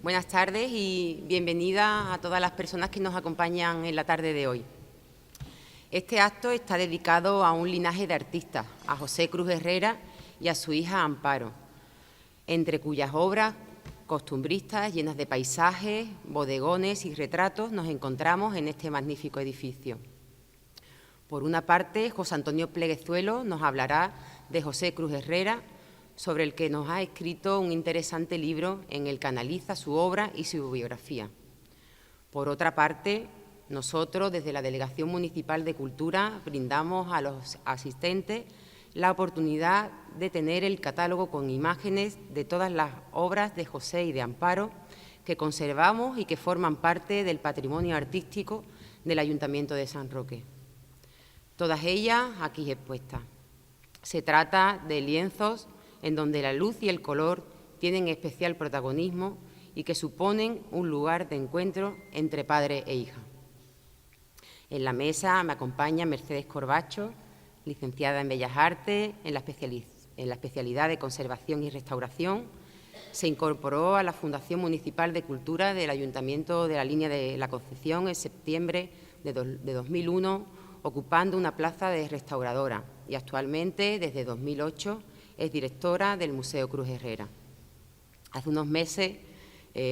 Buenas tardes y bienvenida a todas las personas que nos acompañan en la tarde de hoy. Este acto está dedicado a un linaje de artistas, a José Cruz Herrera y a su hija Amparo, entre cuyas obras costumbristas llenas de paisajes, bodegones y retratos nos encontramos en este magnífico edificio. Por una parte, José Antonio Pleguezuelo nos hablará de José Cruz Herrera, sobre el que nos ha escrito un interesante libro en el que analiza su obra y su biografía. Por otra parte, nosotros, desde la Delegación Municipal de Cultura, brindamos a los asistentes la oportunidad de tener el catálogo con imágenes de todas las obras de José y de Amparo que conservamos y que forman parte del patrimonio artístico del Ayuntamiento de San Roque. Todas ellas aquí expuestas. Se trata de lienzos en donde la luz y el color tienen especial protagonismo y que suponen un lugar de encuentro entre padre e hija. En la mesa me acompaña Mercedes Corbacho, licenciada en Bellas Artes, en la especialidad de Conservación y Restauración. Se incorporó a la Fundación Municipal de Cultura del Ayuntamiento de la Línea de la Concepción en septiembre de 2001, ocupando una plaza de restauradora y actualmente, desde 2008, es directora del Museo Cruz Herrera. Hace unos meses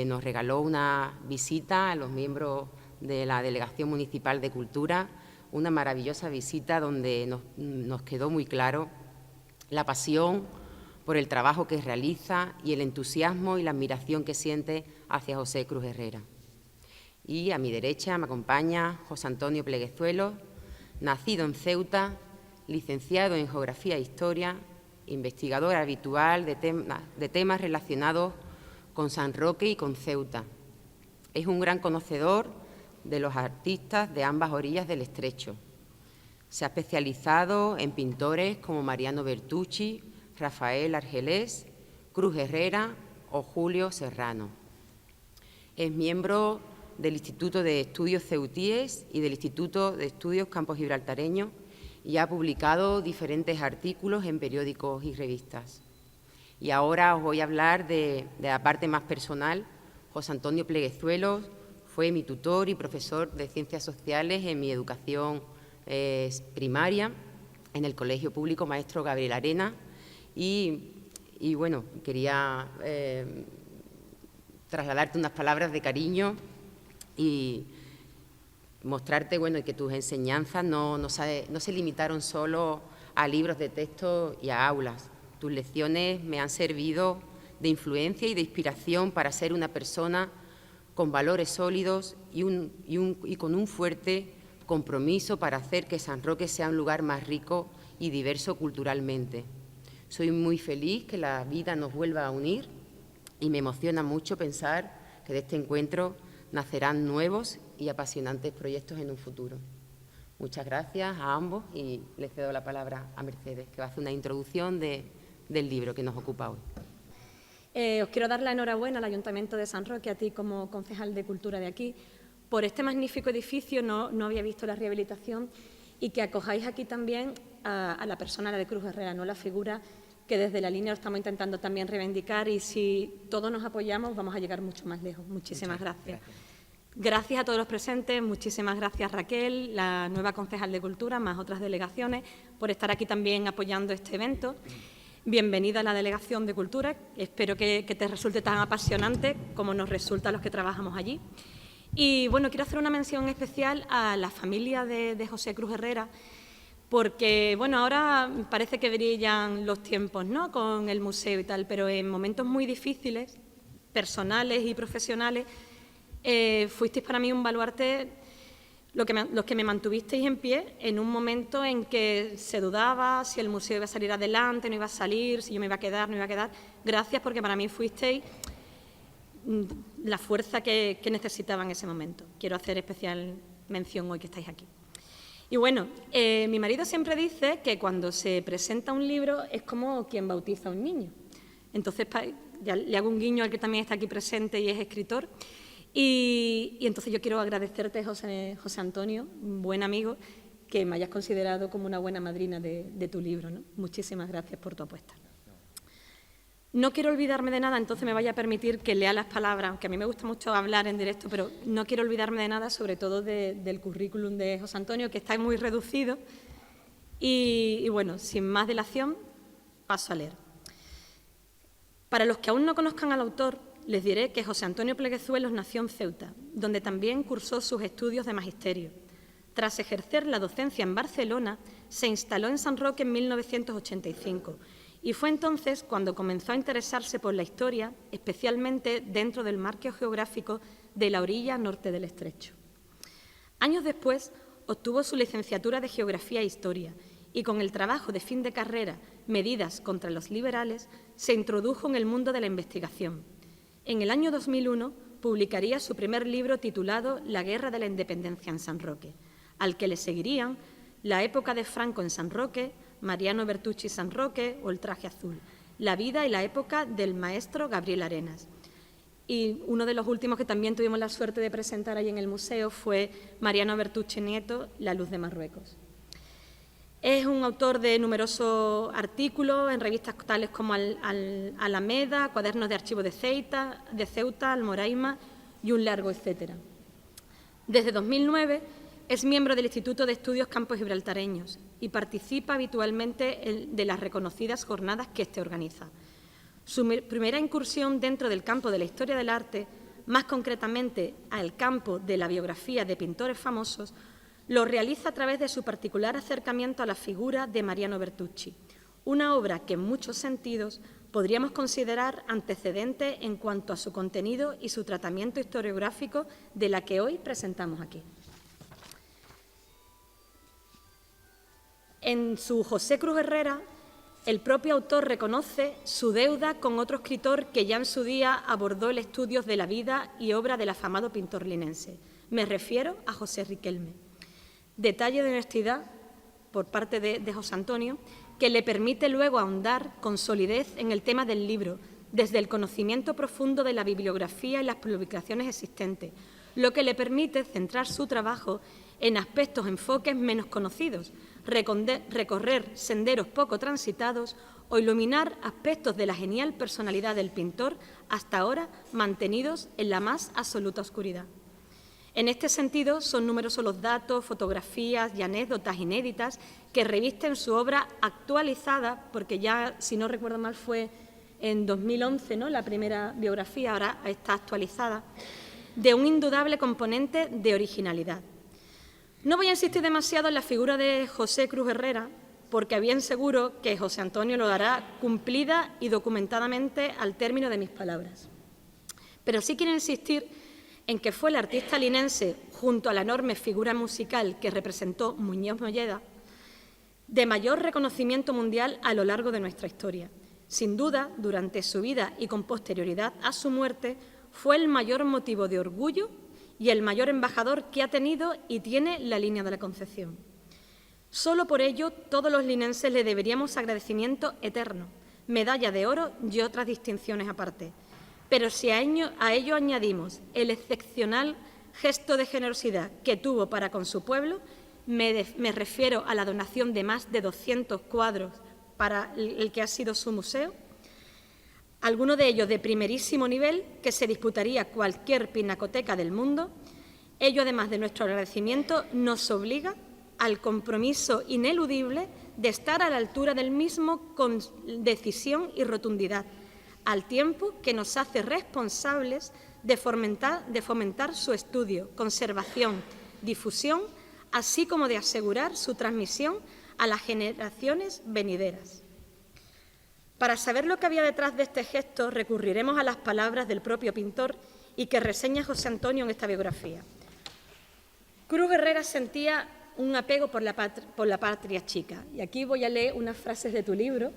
nos regaló una visita a los miembros de la Delegación Municipal de Cultura, una maravillosa visita donde nos quedó muy claro la pasión por el trabajo que realiza y el entusiasmo y la admiración que siente hacia José Cruz Herrera. Y a mi derecha me acompaña José Antonio Pleguezuelo, nacido en Ceuta, licenciado en Geografía e Historia, investigador habitual de temas relacionados con San Roque y con Ceuta. Es un gran conocedor de los artistas de ambas orillas del estrecho. Se ha especializado en pintores como Mariano Bertucci, Rafael Argelés, Cruz Herrera o Julio Serrano. Es miembro del Instituto de Estudios Ceutíes y del Instituto de Estudios Campos Gibraltareños y ha publicado diferentes artículos en periódicos y revistas. Y ahora os voy a hablar de la parte más personal. José Antonio Pleguezuelo fue mi tutor y profesor de Ciencias Sociales en mi educación primaria en el Colegio Público Maestro Gabriel Arena y bueno, quería trasladarte unas palabras de cariño y mostrarte que tus enseñanzas no se limitaron solo a libros de texto y a aulas. Tus lecciones me han servido de influencia y de inspiración para ser una persona con valores sólidos y con un fuerte compromiso para hacer que San Roque sea un lugar más rico y diverso culturalmente. Soy muy feliz que la vida nos vuelva a unir y me emociona mucho pensar que de este encuentro nacerán nuevos y apasionantes proyectos en un futuro. Muchas gracias a ambos y les cedo la palabra a Mercedes, que va a hacer una introducción del libro que nos ocupa hoy. Os quiero dar la enhorabuena al Ayuntamiento de San Roque, a ti como concejal de Cultura de aquí, por este magnífico edificio. No había visto la rehabilitación y que acojáis aquí también a la persona de Cruz Herrera, no la figura que desde la línea lo estamos intentando también reivindicar y si todos nos apoyamos vamos a llegar mucho más lejos. Muchísimas gracias. Gracias a todos los presentes, muchísimas gracias Raquel, la nueva concejal de Cultura, más otras delegaciones, por estar aquí también apoyando este evento. Bienvenida a la Delegación de Cultura, espero que te resulte tan apasionante como nos resulta a los que trabajamos allí. Y bueno, quiero hacer una mención especial a la familia de José Cruz Herrera, porque bueno, ahora parece que brillan los tiempos, ¿no?, con el museo y tal, pero en momentos muy difíciles, personales y profesionales, fuisteis para mí un baluarte, los que me mantuvisteis en pie en un momento en que se dudaba si el museo iba a salir adelante, no iba a salir, si yo me iba a quedar, no iba a quedar. Gracias, porque para mí fuisteis la fuerza que necesitaba en ese momento. Quiero hacer especial mención hoy que estáis aquí. Y bueno, mi marido siempre dice que cuando se presenta un libro es como quien bautiza a un niño. Entonces, ya le hago un guiño al que también está aquí presente y es escritor. Y entonces yo quiero agradecerte, José Antonio, un buen amigo, que me hayas considerado como una buena madrina de tu libro, ¿no? Muchísimas gracias por tu apuesta. No quiero olvidarme de nada, entonces me vaya a permitir que lea las palabras, aunque a mí me gusta mucho hablar en directo, pero no quiero olvidarme de nada, sobre todo del currículum de José Antonio, que está muy reducido. Y bueno, sin más dilación, paso a leer. Para los que aún no conozcan al autor, les diré que José Antonio Pleguezuelos nació en Ceuta, donde también cursó sus estudios de magisterio. Tras ejercer la docencia en Barcelona, se instaló en San Roque en 1985 y fue entonces cuando comenzó a interesarse por la historia, especialmente dentro del marco geográfico de la orilla norte del estrecho. Años después, obtuvo su licenciatura de Geografía e Historia y con el trabajo de fin de carrera Medidas contra los liberales, se introdujo en el mundo de la investigación. En el año 2001 publicaría su primer libro titulado La Guerra de la Independencia en San Roque, al que le seguirían La época de Franco en San Roque, Mariano Bertucci San Roque o El traje azul, La vida y la época del maestro Gabriel Arenas. Y uno de los últimos que también tuvimos la suerte de presentar ahí en el museo fue Mariano Bertucci Nieto, La luz de Marruecos. Es un autor de numerosos artículos en revistas tales como Alameda, Cuadernos de Archivo de Ceuta, Almoraima y un largo etcétera. Desde 2009 es miembro del Instituto de Estudios Campos Gibraltareños y participa habitualmente de las reconocidas jornadas que éste organiza. Su primera incursión dentro del campo de la historia del arte, más concretamente al campo de la biografía de pintores famosos, lo realiza a través de su particular acercamiento a la figura de Mariano Bertucci, una obra que en muchos sentidos podríamos considerar antecedente en cuanto a su contenido y su tratamiento historiográfico de la que hoy presentamos aquí. En su José Cruz Herrera, el propio autor reconoce su deuda con otro escritor que ya en su día abordó el estudio de la vida y obra del afamado pintor linense. Me refiero a José Riquelme. Detalle de honestidad por parte de José Antonio que le permite luego ahondar con solidez en el tema del libro, desde el conocimiento profundo de la bibliografía y las publicaciones existentes, lo que le permite centrar su trabajo en aspectos, enfoques menos conocidos, recorrer senderos poco transitados o iluminar aspectos de la genial personalidad del pintor hasta ahora mantenidos en la más absoluta oscuridad. En este sentido, son numerosos los datos, fotografías y anécdotas inéditas que revisten su obra actualizada, porque ya, si no recuerdo mal, fue en 2011, ¿no?, la primera biografía, ahora está actualizada, de un indudable componente de originalidad. No voy a insistir demasiado en la figura de José Cruz Herrera, porque bien seguro que José Antonio lo dará cumplida y documentadamente al término de mis palabras. Pero sí quiero insistir en que fue el artista linense, junto a la enorme figura musical que representó Muñoz Molleda, de mayor reconocimiento mundial a lo largo de nuestra historia. Sin duda, durante su vida y con posterioridad a su muerte, fue el mayor motivo de orgullo y el mayor embajador que ha tenido y tiene la línea de la Concepción. Solo por ello, todos los linenses le deberíamos agradecimiento eterno, medalla de oro y otras distinciones aparte. Pero si a ello añadimos el excepcional gesto de generosidad que tuvo para con su pueblo, me refiero a la donación de más de 200 cuadros para el que ha sido su museo, alguno de ellos de primerísimo nivel que se disputaría cualquier pinacoteca del mundo, ello, además de nuestro agradecimiento, nos obliga al compromiso ineludible de estar a la altura del mismo con decisión y rotundidad, al tiempo que nos hace responsables de fomentar su estudio, conservación, difusión, así como de asegurar su transmisión a las generaciones venideras. Para saber lo que había detrás de este gesto, recurriremos a las palabras del propio pintor y que reseña José Antonio en esta biografía. Cruz Herrera sentía un apego por la patria chica. Y aquí voy a leer unas frases de tu libro.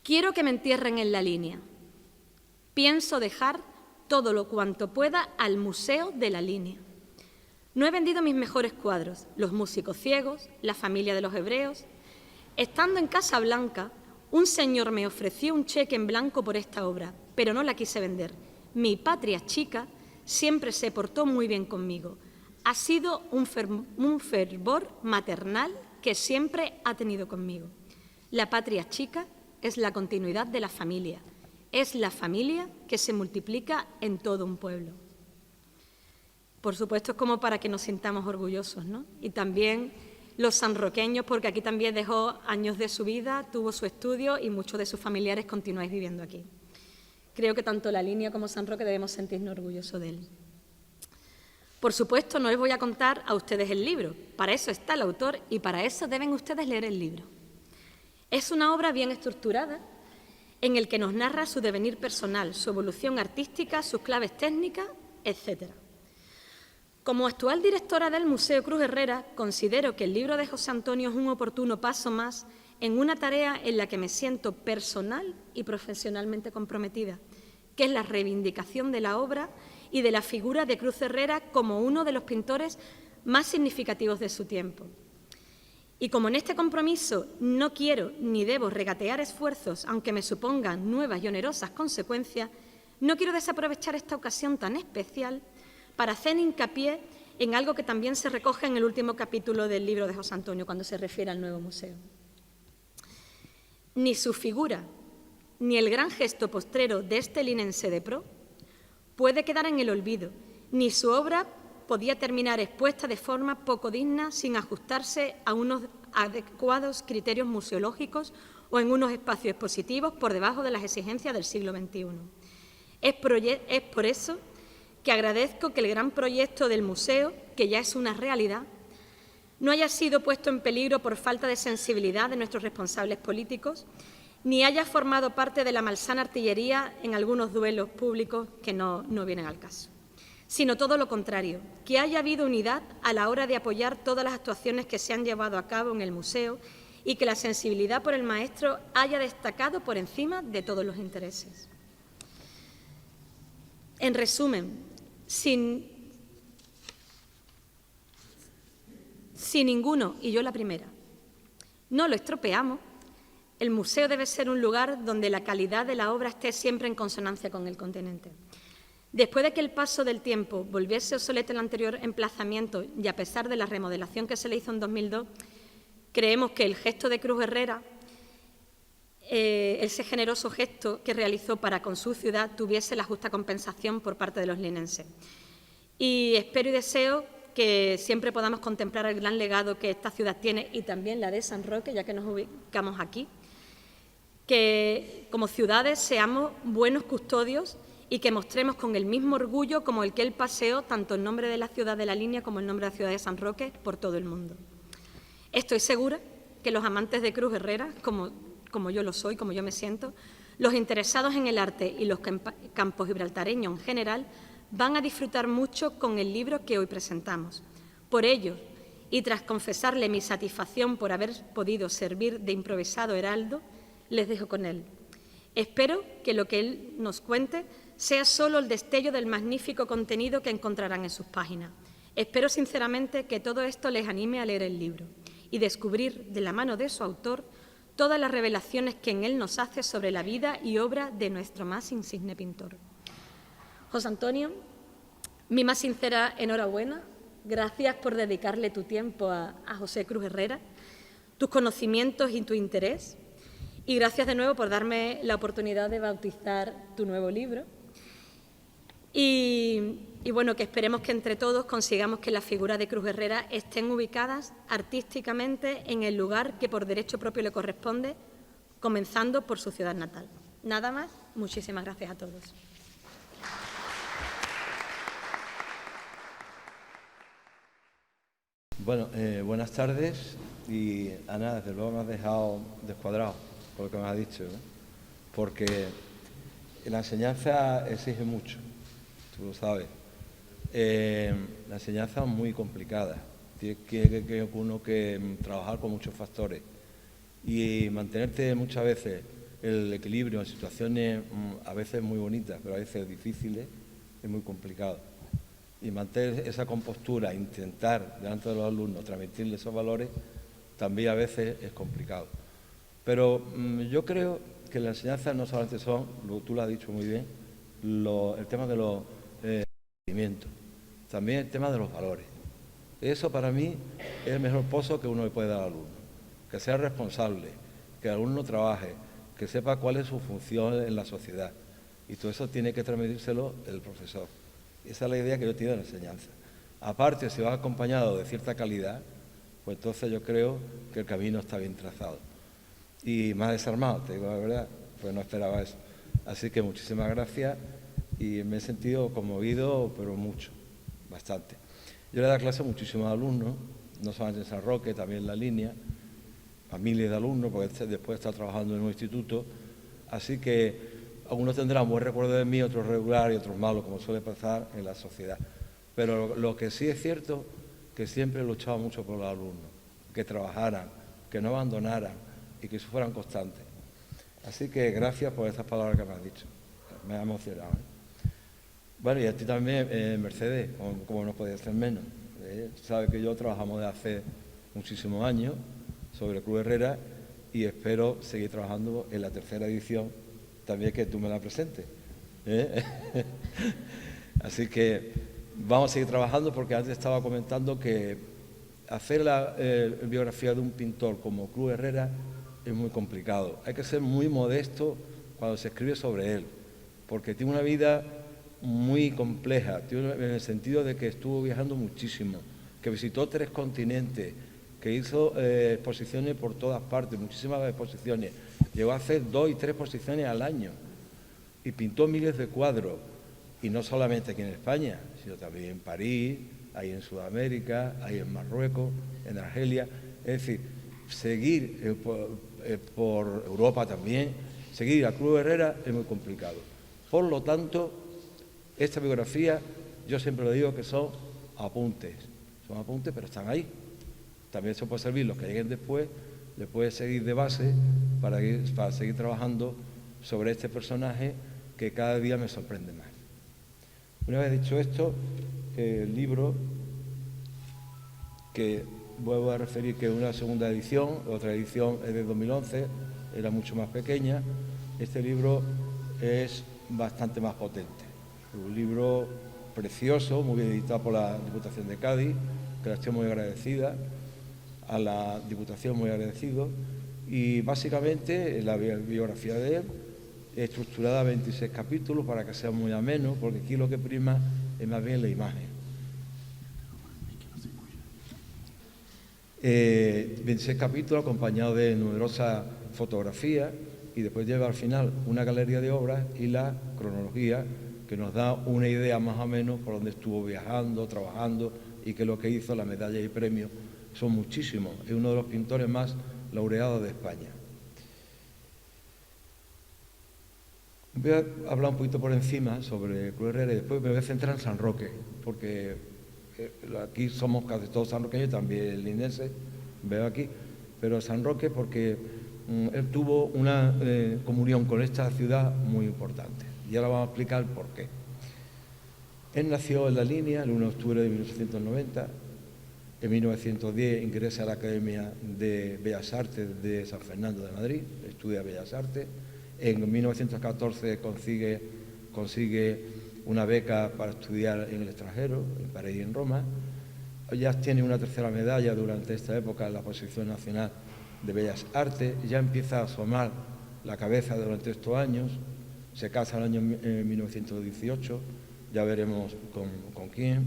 Quiero que me entierren en la línea. Pienso dejar todo lo cuanto pueda al Museo de la Línea. No he vendido mis mejores cuadros, Los músicos ciegos, La familia de los hebreos. Estando en Casablanca, un señor me ofreció un cheque en blanco por esta obra, pero no la quise vender. Mi patria chica siempre se portó muy bien conmigo. Ha sido un fervor maternal que siempre ha tenido conmigo. La patria chica es la continuidad de la familia. Es la familia que se multiplica en todo un pueblo. Por supuesto, es como para que nos sintamos orgullosos, ¿no? Y también los sanroqueños, porque aquí también dejó años de su vida, tuvo su estudio y muchos de sus familiares continuáis viviendo aquí. Creo que tanto La Línea como San Roque debemos sentirnos orgullosos de él. Por supuesto, no les voy a contar a ustedes el libro. Para eso está el autor y para eso deben ustedes leer el libro. Es una obra bien estructurada en el que nos narra su devenir personal, su evolución artística, sus claves técnicas, etc. Como actual directora del Museo Cruz Herrera, considero que el libro de José Antonio es un oportuno paso más en una tarea en la que me siento personal y profesionalmente comprometida, que es la reivindicación de la obra y de la figura de Cruz Herrera como uno de los pintores más significativos de su tiempo. Y como en este compromiso no quiero ni debo regatear esfuerzos, aunque me supongan nuevas y onerosas consecuencias, no quiero desaprovechar esta ocasión tan especial para hacer hincapié en algo que también se recoge en el último capítulo del libro de José Antonio, cuando se refiere al nuevo museo. Ni su figura, ni el gran gesto postrero de este linense de pro puede quedar en el olvido, ni su obra podía terminar expuesta de forma poco digna sin ajustarse a unos adecuados criterios museológicos o en unos espacios expositivos por debajo de las exigencias del siglo XXI. Es por eso que agradezco que el gran proyecto del museo, que ya es una realidad, no haya sido puesto en peligro por falta de sensibilidad de nuestros responsables políticos, ni haya formado parte de la malsana artillería en algunos duelos públicos que no vienen al caso, sino todo lo contrario, que haya habido unidad a la hora de apoyar todas las actuaciones que se han llevado a cabo en el museo y que la sensibilidad por el maestro haya destacado por encima de todos los intereses. En resumen, sin ninguno, y yo la primera, no lo estropeamos, el museo debe ser un lugar donde la calidad de la obra esté siempre en consonancia con el continente. Después de que el paso del tiempo volviese obsoleto el anterior emplazamiento y a pesar de la remodelación que se le hizo en 2002, creemos que el gesto de Cruz Herrera, ese generoso gesto que realizó para con su ciudad, tuviese la justa compensación por parte de los linenses. Y espero y deseo que siempre podamos contemplar el gran legado que esta ciudad tiene y también la de San Roque, ya que nos ubicamos aquí, que como ciudades seamos buenos custodios y que mostremos con el mismo orgullo como el que él paseó tanto en nombre de la ciudad de La Línea como en nombre de la ciudad de San Roque por todo el mundo. Estoy segura que los amantes de Cruz Herrera, como yo lo soy, como yo me siento, los interesados en el arte y los campos gibraltareños en general, van a disfrutar mucho con el libro que hoy presentamos. Por ello, y tras confesarle mi satisfacción por haber podido servir de improvisado heraldo, les dejo con él. Espero que lo que él nos cuente sea solo el destello del magnífico contenido que encontrarán en sus páginas. Espero sinceramente que todo esto les anime a leer el libro y descubrir de la mano de su autor todas las revelaciones que en él nos hace sobre la vida y obra de nuestro más insigne pintor. José Antonio, mi más sincera enhorabuena. Gracias por dedicarle tu tiempo a José Cruz Herrera, tus conocimientos y tu interés. Y gracias de nuevo por darme la oportunidad de bautizar tu nuevo libro. Y bueno, que esperemos que entre todos consigamos que las figuras de Cruz Herrera estén ubicadas artísticamente en el lugar que por derecho propio le corresponde, comenzando por su ciudad natal. Nada más, muchísimas gracias a todos. Bueno, buenas tardes y Ana, desde luego me has dejado descuadrado por lo que me has dicho, ¿no? Porque la enseñanza exige mucho, tú lo sabes. La enseñanza es muy complicada, tiene que uno que trabajar con muchos factores y mantenerte muchas veces el equilibrio en situaciones a veces muy bonitas, pero a veces difíciles, es muy complicado. Y mantener esa compostura, intentar delante de los alumnos transmitirles esos valores, también a veces es complicado. Pero yo creo que las enseñanzas no solamente son, tú lo has dicho muy bien, el tema de los conocimientos, también el tema de los valores. Eso para mí es el mejor pozo que uno le puede dar al alumno, que sea responsable, que el alumno trabaje, que sepa cuál es su función en la sociedad. Y todo eso tiene que transmitírselo el profesor. Esa es la idea que yo tengo de la enseñanza. Aparte, si va acompañado de cierta calidad, pues entonces yo creo que el camino está bien trazado. Y más desarmado, te digo la verdad, pues no esperaba eso. Así que muchísimas gracias y me he sentido conmovido, pero mucho, bastante. Yo le he dado clase a muchísimos alumnos, no solamente en San Roque, también en la línea, a miles de alumnos, porque después he estado trabajando en un instituto. Así que algunos tendrán buen recuerdo de mí, otros regular y otros malos, como suele pasar en la sociedad. Pero lo que sí es cierto, que siempre he luchado mucho por los alumnos, que trabajaran, que no abandonaran y que fueran constantes. Así que gracias por estas palabras que me has dicho. Me ha emocionado. Bueno, y a ti también, Mercedes, como no podía ser menos. Sabes que yo trabajamos desde hace muchísimos años sobre Cruz Herrera y espero seguir trabajando en la tercera edición, también que tú me la presentes. Así que vamos a seguir trabajando, porque antes estaba comentando que hacer la biografía de un pintor como Cruz Herrera es muy complicado. Hay que ser muy modesto cuando se escribe sobre él, porque tiene una vida muy compleja, en el sentido de que estuvo viajando muchísimo, que visitó 3 continentes, que hizo exposiciones por todas partes, muchísimas exposiciones. Llegó a hacer 2 y 3 exposiciones al año y pintó miles de cuadros, y no solamente aquí en España, sino también en París, ahí en Sudamérica, ahí en Marruecos, en Argelia. Es decir, seguir por Europa también, seguir a Cruz Herrera es muy complicado. Por lo tanto, esta biografía, yo siempre lo digo que son apuntes, pero están ahí. También se puede servir los que lleguen después, le puede seguir de base para seguir trabajando sobre este personaje que cada día me sorprende más. Una vez dicho esto, el libro, que vuelvo a referir que es una segunda edición, otra edición es de 2011, era mucho más pequeña. Este libro es bastante más potente. Un libro precioso, muy bien editado por la Diputación de Cádiz, que la estoy muy agradecida, a la Diputación muy agradecido, y básicamente la biografía de él, estructurada a 26 capítulos para que sea muy ameno, porque aquí lo que prima es más bien la imagen. 26 capítulos acompañados de numerosas fotografías, y después lleva al final una galería de obras y la cronología, que nos da una idea más o menos por dónde estuvo viajando, trabajando, y que lo que hizo, la medalla y premios, son muchísimos. Es uno de los pintores más laureados de España. Voy a hablar un poquito por encima sobre Cruz Herrera y después me voy a centrar en San Roque, porque aquí somos casi todos sanroqueños, también linenses, veo aquí, pero San Roque porque él tuvo una comunión con esta ciudad muy importante. Y ahora vamos a explicar por qué. Él nació en la línea el 1 de octubre de 1890. En 1910 ingresa a la Academia de Bellas Artes de San Fernando de Madrid, estudia Bellas Artes. En 1914 consigue una beca para estudiar en el extranjero, en París y en Roma. Ya tiene una tercera medalla durante esta época en la Exposición Nacional de Bellas Artes. Ya empieza a asomar la cabeza durante estos años. Se casa en el año 1918, ya veremos con quién.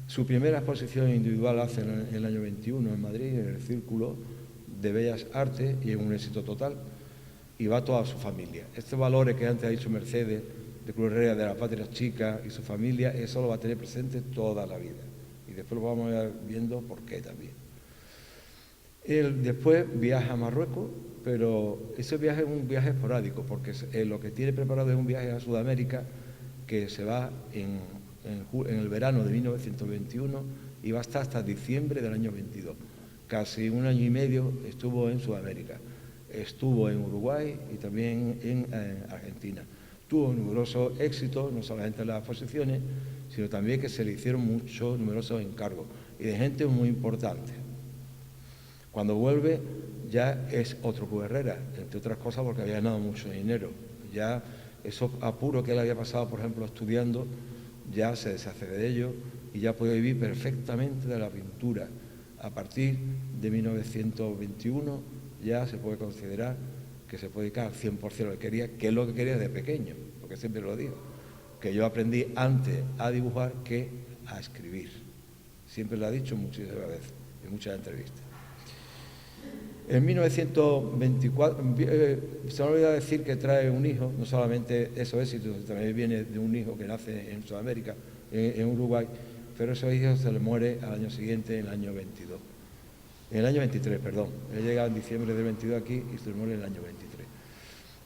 Su primera exposición individual hace en el año 21 en Madrid, en el Círculo de Bellas Artes, y es un éxito total. Y va toda su familia. Estos valores que antes ha dicho Mercedes, de Cruz Herrera, de la patria chica y su familia, eso lo va a tener presente toda la vida. Y después lo vamos a ir viendo por qué también. Él después viaja a Marruecos, pero ese viaje es un viaje esporádico, porque lo que tiene preparado es un viaje a Sudamérica que se va en el verano de 1921 y va a estar hasta diciembre del año 22. Casi un año y medio estuvo en Sudamérica. Estuvo en Uruguay y también en Argentina. Tuvo numerosos éxitos, no solamente en las exposiciones, sino también que se le hicieron numerosos encargos y de gente muy importante. Cuando vuelve ya es otro Cruz Herrera, entre otras cosas porque había ganado mucho dinero. Ya esos apuros que él había pasado, por ejemplo, estudiando, ya se deshace de ellos y ya puede vivir perfectamente de la pintura. A partir de 1921 ya se puede considerar que se puede dedicar al 100% a lo que quería, que es lo que quería desde pequeño, porque siempre lo digo, que yo aprendí antes a dibujar que a escribir. Siempre lo ha dicho muchísimas veces, en muchas entrevistas. En 1924, se me olvidó decir que trae un hijo, no solamente esos éxitos, también viene de un hijo que nace en Sudamérica, en Uruguay, pero esos hijos se le muere al año siguiente, en el año 22. En el año 23, perdón. Él llega en diciembre del 22 aquí y se le muere en el año 23.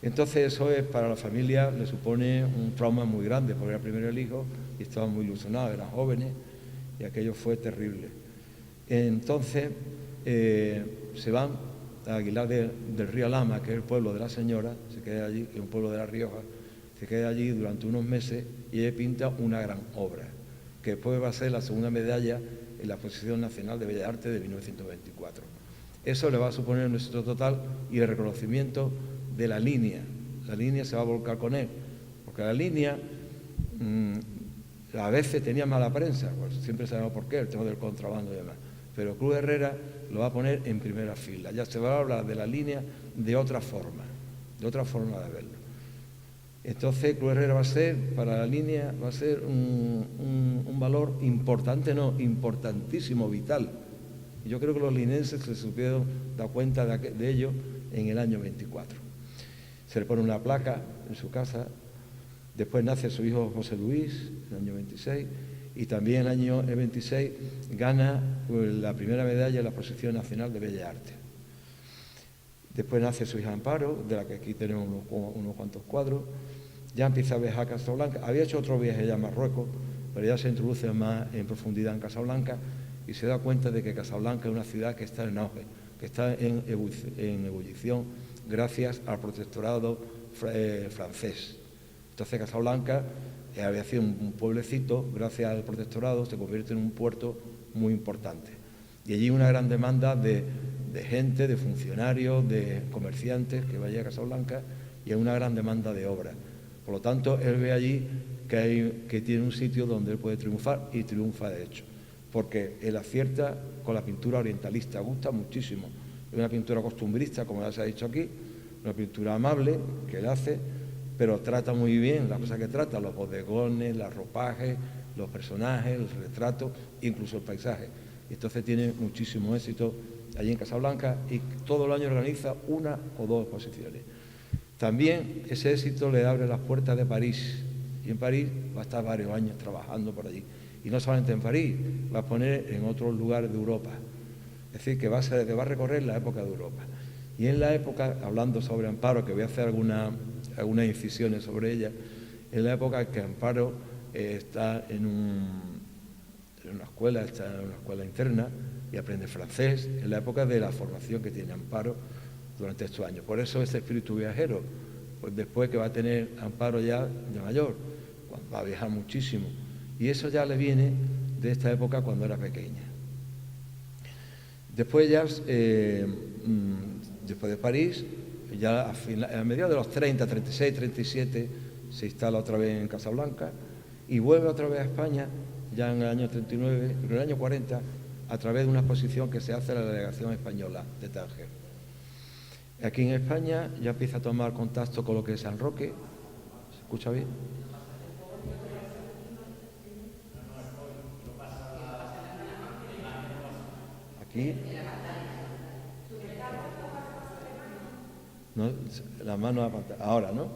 Entonces eso es, para la familia le supone un trauma muy grande, porque era primero el hijo y estaban muy ilusionados, eran jóvenes y aquello fue terrible. Entonces se van a Aguilar del Río Lama, que es el pueblo de la señora, se queda allí, que es un pueblo de La Rioja, se queda allí durante unos meses y ella pinta una gran obra, que después va a ser la segunda medalla en la Exposición Nacional de Bellas Artes de 1924. Eso le va a suponer un éxito total y el reconocimiento de la línea. La línea se va a volcar con él, porque la línea a veces tenía mala prensa, pues siempre sabemos por qué, el tema del contrabando y demás, pero Cruz Herrera lo va a poner en primera fila. Ya se va a hablar de la línea de otra forma de verlo. Entonces Cruz Herrera va a ser, para la línea, va a ser un valor importante, no, importantísimo, vital. Y yo creo que los linenses se supieron dar cuenta de ello en el año 24. Se le pone una placa en su casa, después nace su hijo José Luis, en el año 26, y también en el año 26 gana la primera medalla en la Exposición Nacional de Bellas Artes. Después nace su hija Amparo, de la que aquí tenemos unos cuantos cuadros. Ya empieza a viajar a Casablanca. Había hecho otro viaje ya a Marruecos, pero ya se introduce más en profundidad en Casablanca y se da cuenta de que Casablanca es una ciudad que está en auge, que está en ebullición gracias al protectorado francés. Entonces Casablanca había sido un pueblecito, gracias al protectorado se convierte en un puerto muy importante. Y allí una gran demanda de gente, de funcionarios, de comerciantes que vaya a Casablanca y hay una gran demanda de obra. Por lo tanto, él ve allí que tiene un sitio donde él puede triunfar y triunfa de hecho, porque él acierta con la pintura orientalista, gusta muchísimo. Es una pintura costumbrista, como ya se ha dicho aquí, una pintura amable que él hace, pero trata muy bien las cosas que trata, los bodegones, los ropajes, los personajes, el retrato, incluso el paisaje. Y entonces tiene muchísimo éxito allí en Casablanca y todo el año organiza una o dos exposiciones. También ese éxito le abre las puertas de París y en París va a estar varios años trabajando por allí. Y no solamente en París, va a poner en otros lugares de Europa. Es decir, que va a recorrer la época de Europa. Y en la época, hablando sobre Amparo, que voy a hacer algunas incisiones sobre ella, en la época en que Amparo está en una escuela interna y aprende francés, en la época de la formación que tiene Amparo durante estos años. Por eso ese espíritu viajero, pues después que va a tener Amparo ya de mayor, va a viajar muchísimo. Y eso ya le viene de esta época cuando era pequeña. Después ya, después de París, ya a mediados de los 30, 36, 37, se instala otra vez en Casablanca y vuelve otra vez a España, ya en el año 39, pero en el año 40, a través de una exposición que se hace en la delegación española de Tánger. Aquí en España ya empieza a tomar contacto con lo que es San Roque. ¿Se escucha bien? Aquí. No, la mano a pantalla. Ahora, ¿no?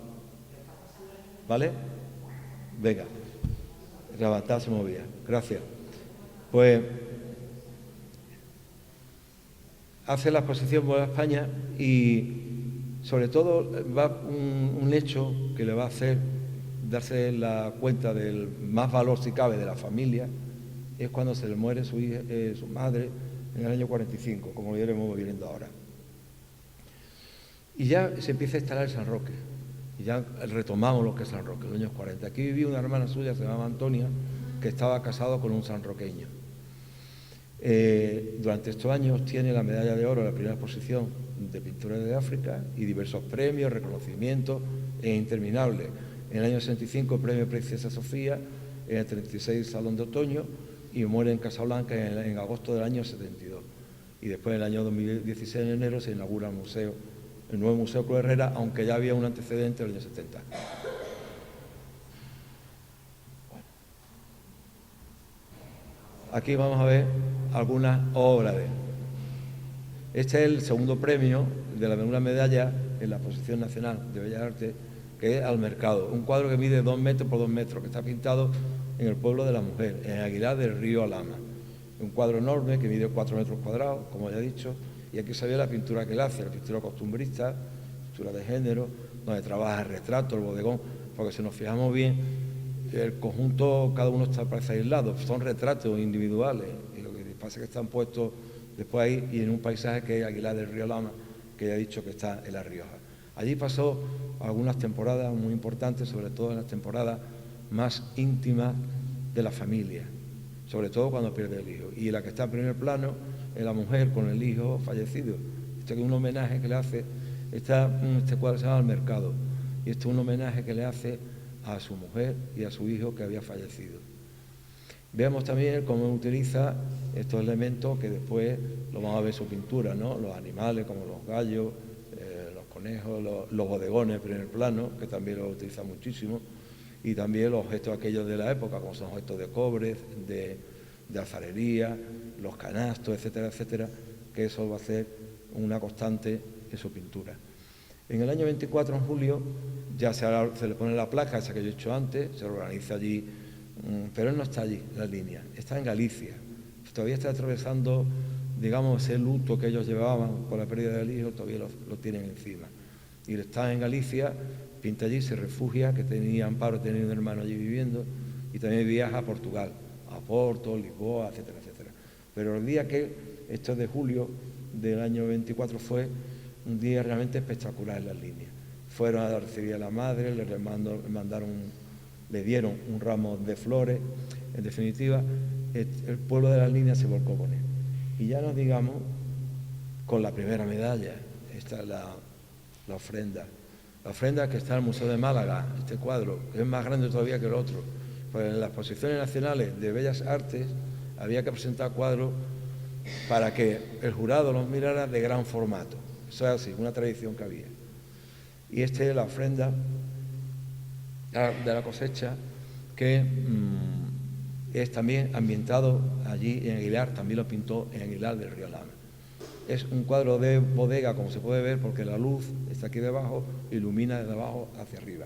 ¿Vale? Venga. Rabatá se movía. Gracias. Pues hace la exposición por España y sobre todo va un hecho que le va a hacer darse la cuenta del más valor, si cabe, de la familia, es cuando se le muere su madre en el año 45, como lo iremos viendo ahora. Y ya se empieza a instalar San Roque, y ya retomamos lo que es San Roque, en los años 40. Aquí vivía una hermana suya, se llamaba Antonia, que estaba casado con un sanroqueño. Durante estos años tiene la medalla de oro en la primera exposición de pintura de África y diversos premios, reconocimientos interminables. En el año 65 el premio Princesa Sofía, en el 36 Salón de Otoño y muere en Casablanca en agosto del año 72. Y después en el año 2016, en enero, se inaugura el museo el nuevo Museo Cruz Herrera, aunque ya había un antecedente del año 70. Bueno. Aquí vamos a ver algunas obras de él. Este es el segundo premio de la primera medalla en la Exposición Nacional de Bellas Artes, que es Al Mercado, un cuadro que mide 2 metros por 2 metros, que está pintado en el pueblo de la mujer, en Aguilar del Río Alhama. Un cuadro enorme que mide 4 metros cuadrados, como ya he dicho, y aquí se ve la pintura que él hace, la pintura costumbrista, pintura de género, donde trabaja el retrato, el bodegón, porque si nos fijamos bien, el conjunto, cada uno parece aislado, son retratos individuales, y lo que pasa es que están puestos después ahí y en un paisaje que es Aguilar del Río Alhama, que ya he dicho que está en La Rioja. Allí pasó algunas temporadas muy importantes, sobre todo en las temporadas más íntimas de la familia, sobre todo cuando pierde el hijo. Y la que está en primer plano es la mujer con el hijo fallecido. Este es un homenaje que le hace, este cuadro se llama Al Mercado, y este es un homenaje que le hace a su mujer y a su hijo que había fallecido. Veamos también cómo utiliza estos elementos que después lo vamos a ver en su pintura, ¿no? Los animales como los gallos, los conejos, los bodegones en primer plano, que también lo utiliza muchísimo, y también los objetos aquellos de la época, como son objetos de cobre, de alfarería, los canastos, etcétera, etcétera, que eso va a ser una constante en su pintura. En el año 24, en julio, ya se le pone la placa, esa que yo he hecho antes, se organiza allí, pero él no está allí, en la línea, está en Galicia. Todavía está atravesando, digamos, ese luto que ellos llevaban por la pérdida del hijo, todavía lo tienen encima. Y está en Galicia, pinta allí, se refugia, que tenía amparo, tenía un hermano allí viviendo, y también viaja a Portugal, a Porto, Lisboa, etcétera, etcétera. Pero el día que, esto es de julio del año 24, fue un día realmente espectacular en las líneas. Fueron a recibir a la madre, le dieron un ramo de flores. En definitiva, el pueblo de las líneas se volcó con él. Y ya nos digamos con la primera medalla. Esta es la ofrenda. La ofrenda que está en el Museo de Málaga, este cuadro, que es más grande todavía que el otro. Pues en las exposiciones nacionales de Bellas Artes había que presentar cuadros para que el jurado los mirara de gran formato. Eso es así, una tradición que había. Y esta es la ofrenda de la cosecha, que es también ambientado allí en Aguilar, también lo pintó en Aguilar del Río Alhama. Es un cuadro de bodega, como se puede ver, porque la luz está aquí debajo, ilumina de abajo hacia arriba.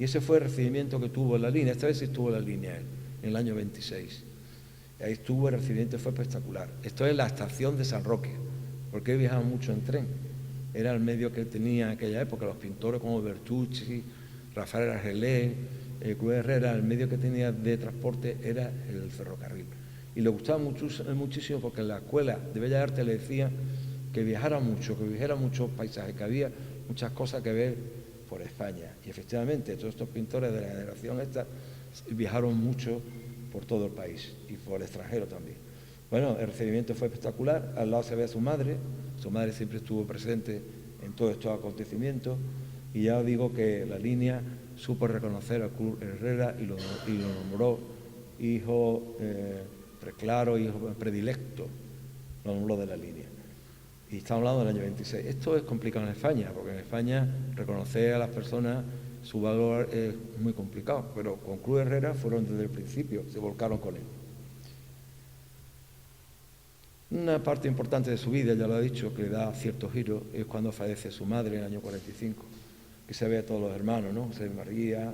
Y ese fue el recibimiento que tuvo en la línea. Esta vez sí estuvo en la línea él, en el año 26. Ahí estuvo, el recibimiento fue espectacular. Esto es la estación de San Roque, porque él viajaba mucho en tren. Era el medio que él tenía en aquella época, los pintores como Bertucci, Rafael Argelé, Cruz Herrera, el medio que tenía de transporte era el ferrocarril. Y le gustaba muchísimo porque en la Escuela de Bellas Artes le decían que viajara mucho, que viajara muchos paisajes, que había muchas cosas que ver por España. Y efectivamente, todos estos pintores de la generación esta viajaron mucho por todo el país y por el extranjero también. Bueno, el recibimiento fue espectacular. Al lado se ve a su madre siempre estuvo presente en todos estos acontecimientos, y ya os digo que la línea supo reconocer a Cruz Herrera y lo nombró hijo preclaro, hijo predilecto, lo nombró de la línea. Y estamos hablando del año 26. Esto es complicado en España, porque en España reconocer a las personas su valor es muy complicado, pero con Cruz Herrera fueron desde el principio, se volcaron con él. Una parte importante de su vida, ya lo he dicho, que le da cierto giro, es cuando fallece su madre en el año 45, que se ve a todos los hermanos, ¿no? José María,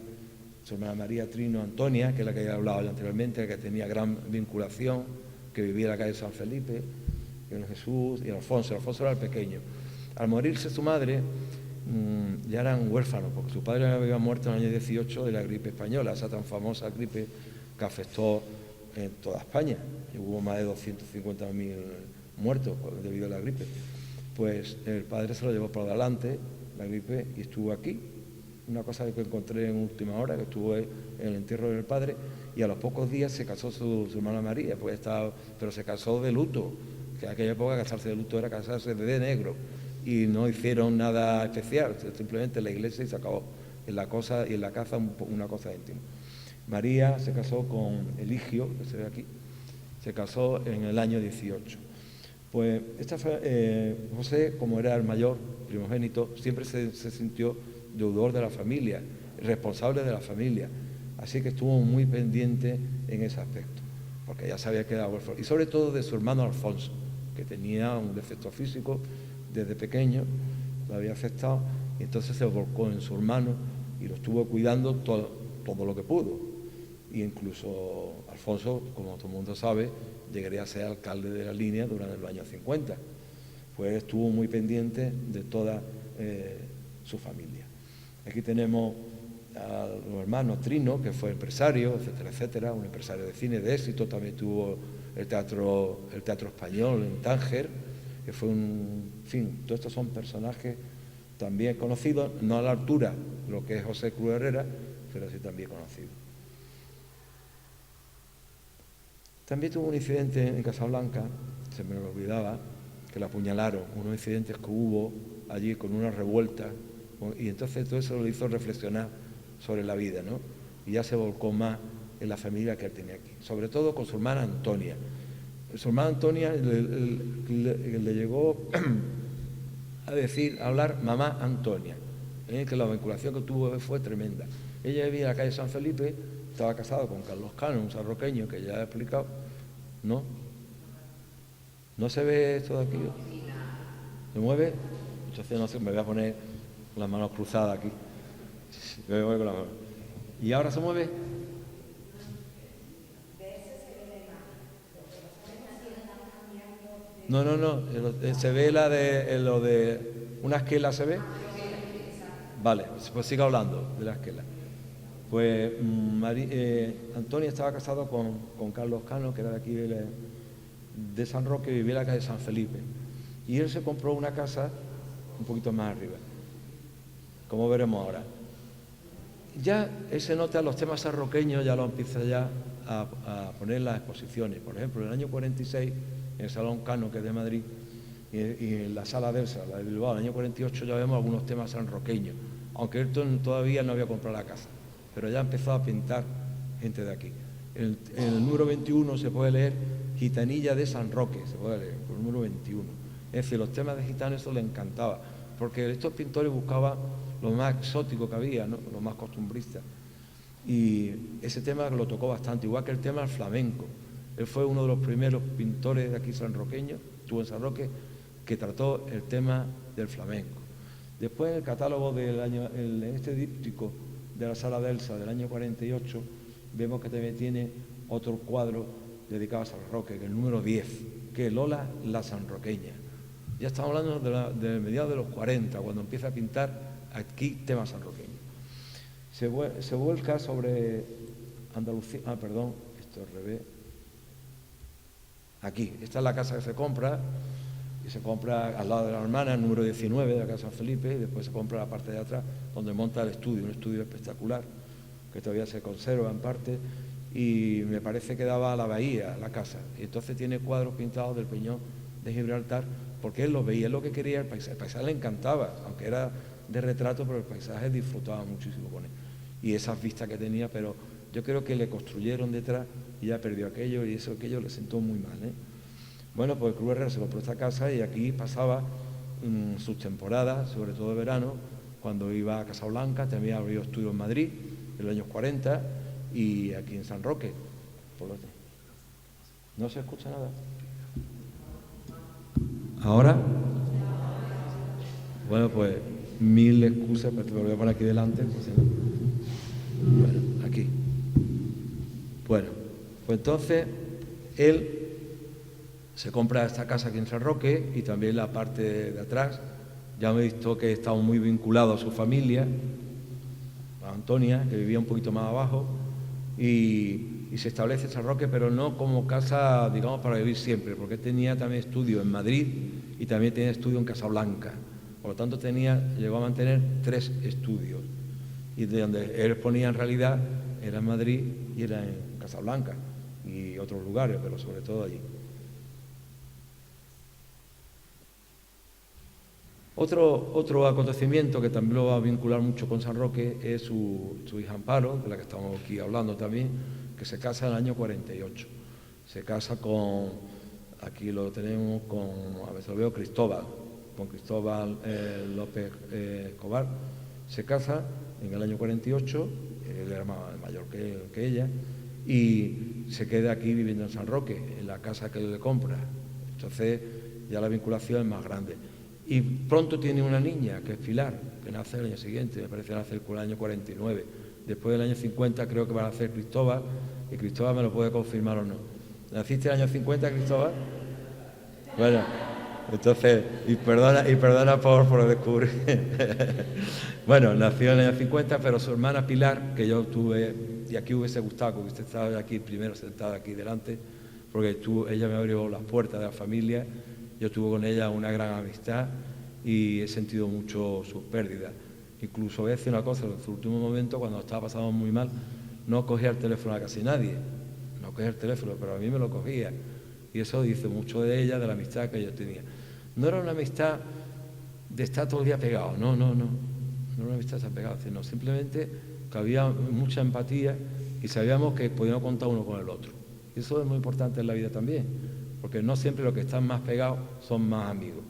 su hermana María, Trino, Antonia, que es la que he hablado ya anteriormente, que tenía gran vinculación, que vivía en la calle San Felipe, con Jesús, y Alfonso. Alfonso era el pequeño. Al morirse su madre, ya eran huérfanos, porque su padre había muerto en el año 18 de la gripe española, esa tan famosa gripe que afectó en toda España. Y hubo más de 250.000 muertos debido a la gripe. Pues el padre se lo llevó por delante, la gripe, y estuvo aquí. Una cosa que encontré en última hora, que estuvo en el entierro del padre, y a los pocos días se casó su hermana María, pues pero se casó de luto, que en aquella época casarse de luto era casarse de negro, y no hicieron nada especial, simplemente la iglesia y se acabó. En la cosa y en la casa una cosa íntima. María se casó con Eligio, que se ve aquí, se casó en el año 18. Pues José, como era el mayor, primogénito, siempre se sintió deudor de la familia, responsable de la familia. Así que estuvo muy pendiente en ese aspecto, porque ya se había quedado huérfano. Y sobre todo de su hermano Alfonso, que tenía un defecto físico desde pequeño, lo había afectado, y entonces se volcó en su hermano y lo estuvo cuidando todo lo que pudo. Y incluso Alfonso, como todo el mundo sabe, llegaría a ser alcalde de la línea durante los años 50. Pues estuvo muy pendiente de toda su familia. Aquí tenemos a los hermanos Trino, que fue empresario, etcétera, etcétera, un empresario de cine de éxito. También tuvo el teatro español en Tánger, que fue en fin, todos estos son personajes también conocidos, no a la altura de lo que es José Cruz Herrera, pero sí también conocidos. También tuvo un incidente en Casablanca, se me lo olvidaba, que lo apuñalaron, unos incidentes que hubo allí con una revuelta, y entonces todo eso lo hizo reflexionar sobre la vida, ¿no? Y ya se volcó más en la familia que él tenía aquí, sobre todo con su hermana Antonia. Su hermana Antonia le llegó a hablar mamá Antonia, que la vinculación que tuvo fue tremenda. Ella vivía en la calle San Felipe, estaba casada con Carlos Cano, un sarroqueño que ya he explicado, ¿no? ¿No se ve esto de aquí? ¿Se mueve? Entonces no sé, me voy a poner las manos cruzadas aquí. Me voy con las manos. ¿Y ahora se mueve? No, se ve lo de una esquela, ¿se ve? Vale, pues siga hablando de la esquela. Pues Antonia estaba casado con Carlos Cano, que era de aquí de San Roque, vivía en la calle San Felipe. Y él se compró una casa un poquito más arriba, como veremos ahora. Ya él se nota los temas sanroqueños, ya lo empieza ya a poner en las exposiciones. Por ejemplo, en el año 46, en el Salón Cano, que es de Madrid, y en la Sala Delsa, la de Bilbao, en el año 48 ya vemos algunos temas sanroqueños, aunque él todavía no había comprado la casa, pero ya empezó a pintar gente de aquí. En el número 21 se puede leer Gitanilla de San Roque, se puede leer, por el número 21. Es decir, los temas de gitanos, eso le encantaba, porque estos pintores buscaban lo más exótico que había, ¿no? Lo más costumbrista. Y ese tema lo tocó bastante, igual que el tema del flamenco. Él fue uno de los primeros pintores de aquí sanroqueños, estuvo en San Roque, que trató el tema del flamenco. Después, en el catálogo del año, en este díptico de la Sala Delsa del año 48, vemos que también tiene otro cuadro dedicado a San Roque, que es el número 10, que es Lola la Sanroqueña. Ya estamos hablando de mediados de los 40, cuando empieza a pintar aquí temas sanroqueños. Se vuelca sobre Andalucía. Perdón, esto es al revés. Aquí, esta es la casa que se compra, y se compra al lado de la hermana, el número 19 de la casa San Felipe, y después se compra la parte de atrás, donde monta el estudio, un estudio espectacular, que todavía se conserva en parte, y me parece que daba a la bahía, la casa, y entonces tiene cuadros pintados del Peñón de Gibraltar, porque él los veía, es lo que quería, el paisaje le encantaba, aunque era de retrato, pero el paisaje disfrutaba muchísimo con él, y esas vistas que tenía, pero yo creo que le construyeron detrás y ya perdió aquello, y eso aquello le sentó muy mal, ¿eh? Bueno, pues Cruz Herrera se compró esta casa y aquí pasaba sus temporadas, sobre todo de verano, cuando iba a Casablanca, también abrió estudios en Madrid en los años 40 y aquí en San Roque. ¿No se escucha nada? ¿Ahora? Bueno, pues mil excusas, pero te lo voy a poner aquí delante. Bueno, aquí. Bueno, pues entonces él se compra esta casa aquí en San Roque y también la parte de atrás. Ya me he visto que estaba muy vinculado a su familia, a Antonia, que vivía un poquito más abajo, y se establece en San Roque, pero no como casa, digamos, para vivir siempre, porque tenía también estudio en Madrid y también tenía estudio en Casablanca. Por lo tanto, llegó a mantener 3 estudios. Y de donde él exponía en realidad era en Madrid y era en Casablanca y otros lugares, pero sobre todo allí. Otro acontecimiento que también lo va a vincular mucho con San Roque es su hija Amparo, de la que estamos aquí hablando también, que se casa en el año 48. Se casa con Aquí lo tenemos con, a ver si lo veo, Cristóbal, con Cristóbal López Escobar. Se casa en el año 48, él era mayor que ella, y se queda aquí viviendo en San Roque, en la casa que él le compra. Entonces ya la vinculación es más grande. Y pronto tiene una niña, que es Pilar, que nace el año siguiente, me parece que nace el año 49. Después del año 50 creo que va a nacer Cristóbal, y Cristóbal me lo puede confirmar o no. ¿Naciste en el año 50, Cristóbal? Bueno, entonces, y perdona por descubrir. Bueno, nació en el año 50, pero su hermana Pilar, que yo tuve, y aquí hubiese gustado que hubiese estado aquí primero sentada aquí delante, porque ella me abrió las puertas de la familia, yo tuve con ella una gran amistad y he sentido mucho sus pérdidas. Incluso voy a decir una cosa, en su último momento, cuando estaba pasando muy mal, no cogía el teléfono a casi nadie, no cogía el teléfono, pero a mí me lo cogía. Y eso dice mucho de ella, de la amistad que yo tenía. No era una amistad de estar todo el día pegado, no era una amistad de estar pegado, sino simplemente que había mucha empatía y sabíamos que podíamos contar uno con el otro. Y eso es muy importante en la vida también, porque no siempre los que están más pegados son más amigos.